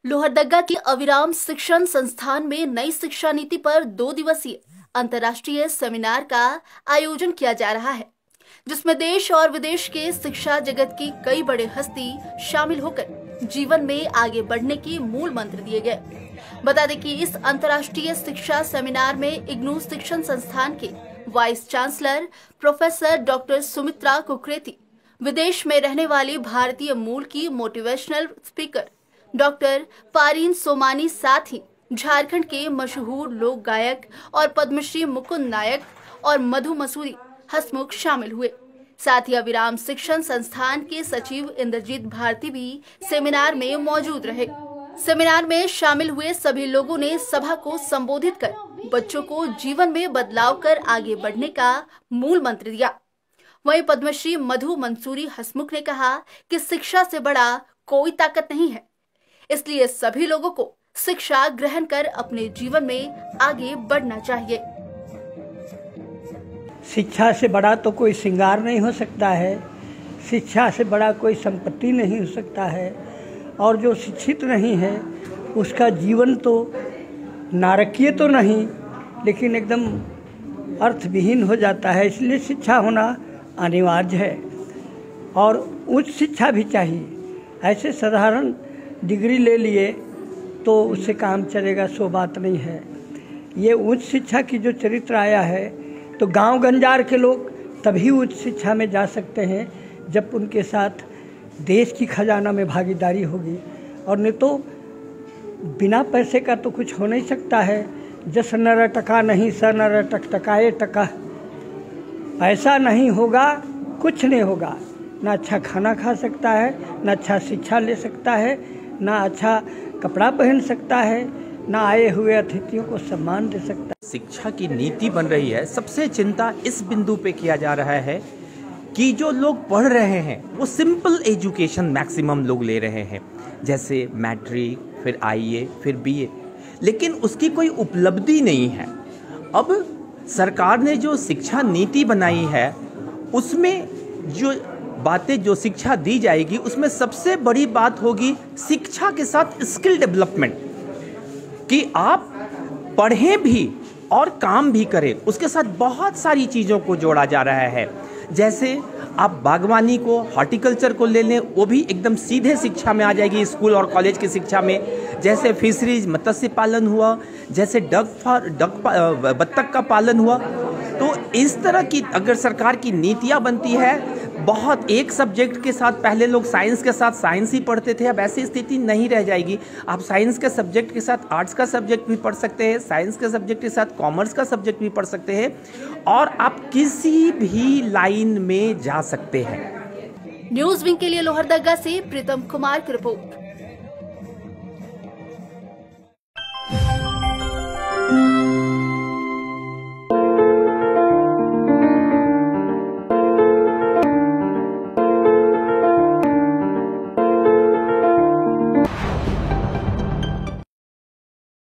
लोहरदगा के अविराम शिक्षण संस्थान में नई शिक्षा नीति पर 2 दिवसीय अंतर्राष्ट्रीय सेमिनार का आयोजन किया जा रहा है, जिसमें देश और विदेश के शिक्षा जगत की कई बड़े हस्ती शामिल होकर जीवन में आगे बढ़ने के मूल मंत्र दिए गए। बता दें कि इस अंतर्राष्ट्रीय शिक्षा सेमिनार में इग्नू शिक्षण संस्थान के vice chancellor professor doctor Sumitra Kukreti, विदेश में रहने वाली भारतीय मूल की मोटिवेशनल स्पीकर डॉक्टर पारीन सोमानी, साथ ही झारखंड के मशहूर लोक गायक और पद्मश्री मुकुंद नायक और मधु मसूरी हसमुख शामिल हुए। साथ ही अविराम शिक्षण संस्थान के सचिव इंद्रजीत भारती भी सेमिनार में मौजूद रहे। सेमिनार में शामिल हुए सभी लोगों ने सभा को संबोधित कर बच्चों को जीवन में बदलाव कर आगे बढ़ने का मूल मंत्र दिया। वहीं पद्मश्री मधु मंसूरी हसमुख ने कहा कि शिक्षा से बड़ा कोई ताकत नहीं है, इसलिए सभी लोगों को शिक्षा ग्रहण कर अपने जीवन में आगे बढ़ना चाहिए। शिक्षा से बड़ा तो कोई श्रृंगार नहीं हो सकता है, शिक्षा से बड़ा कोई संपत्ति नहीं हो सकता है, और जो शिक्षित नहीं है उसका जीवन तो नारकीय तो नहीं, लेकिन एकदम अर्थविहीन हो जाता है। इसलिए शिक्षा होना अनिवार्य है और उच्च शिक्षा भी चाहिए। ऐसे साधारण डिग्री ले लिए तो उससे काम चलेगा, सो बात नहीं है। ये उच्च शिक्षा की जो चरित्र आया है, तो गांव गंजार के लोग तभी उच्च शिक्षा में जा सकते हैं जब उनके साथ देश की खजाना में भागीदारी होगी, और नहीं तो बिना पैसे का तो कुछ हो नहीं सकता है। जस नर टका नहीं स नर टकटकाए टका, पैसा नहीं होगा कुछ नहीं होगा। ना अच्छा खाना खा सकता है, ना अच्छा शिक्षा ले सकता है, ना अच्छा कपड़ा पहन सकता है, ना आए हुए अतिथियों को सम्मान दे सकता है। शिक्षा की नीति बन रही है, सबसे चिंता इस बिंदु पे किया जा रहा है कि जो लोग पढ़ रहे हैं वो सिंपल एजुकेशन मैक्सिमम लोग ले रहे हैं, जैसे मैट्रिक, फिर आईए, फिर बीए, लेकिन उसकी कोई उपलब्धि नहीं है। अब सरकार ने जो शिक्षा नीति बनाई है उसमें जो बातें, जो शिक्षा दी जाएगी, उसमें सबसे बड़ी बात होगी शिक्षा के साथ स्किल डेवलपमेंट, कि आप पढ़ें भी और काम भी करें। उसके साथ बहुत सारी चीज़ों को जोड़ा जा रहा है, जैसे आप बागवानी को, हॉर्टिकल्चर को ले लें, वो भी एकदम सीधे शिक्षा में आ जाएगी, स्कूल और कॉलेज की शिक्षा में। जैसे फिशरीज, मत्स्य पालन हुआ, जैसे बत्तख का पालन हुआ। तो इस तरह की अगर सरकार की नीतियाँ बनती है, बहुत एक सब्जेक्ट के साथ, पहले लोग साइंस के साथ साइंस ही पढ़ते थे, अब ऐसी स्थिति नहीं रह जाएगी। आप साइंस के सब्जेक्ट के साथ आर्ट्स का सब्जेक्ट भी पढ़ सकते हैं, साइंस के सब्जेक्ट के साथ कॉमर्स का सब्जेक्ट भी पढ़ सकते हैं, और आप किसी भी लाइन में जा सकते हैं। न्यूज़ विंग के लिए लोहरदगा से प्रीतम कुमार की रिपोर्ट।